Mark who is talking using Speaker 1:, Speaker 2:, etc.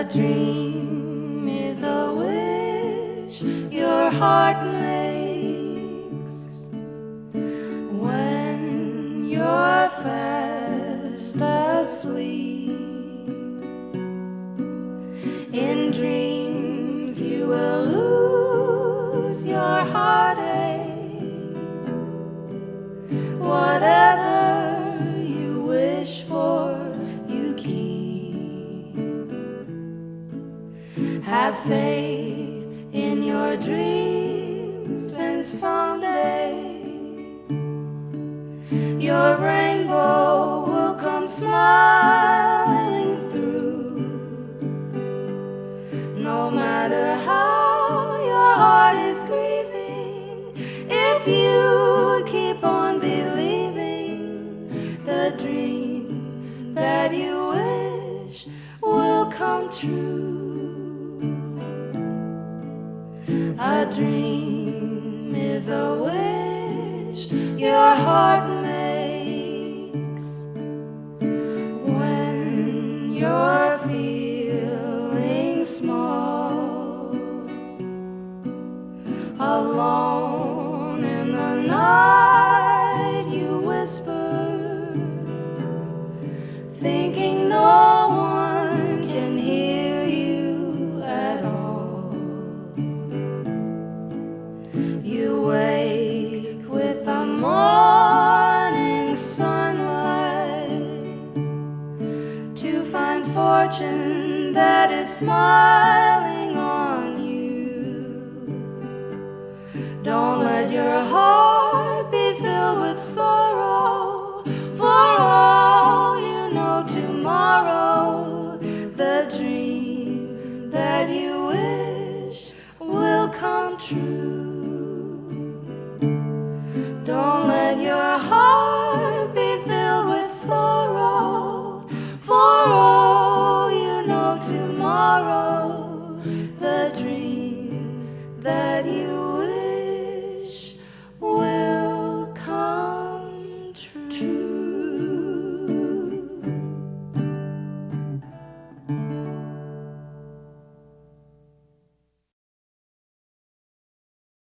Speaker 1: A dream is a wish your heart makes when you're fast asleep. In dreams you will lose your heartache. Whatever you wish for, you keep. Have faith in your dreams, and someday your rainbow will come smiling through. No matter how your heart is grieving, if you keep on believing, the dream that you wish will come true. A dream is a wish your heart makes when you're feeling small, alone in the night. You whisper, thinking no one can hear you at all. You wake with the morning sunlight to find fortune that is smiling on you. Don't let your heart be filled with sorrow, for all you know tomorrow, the dream that you wish will come true.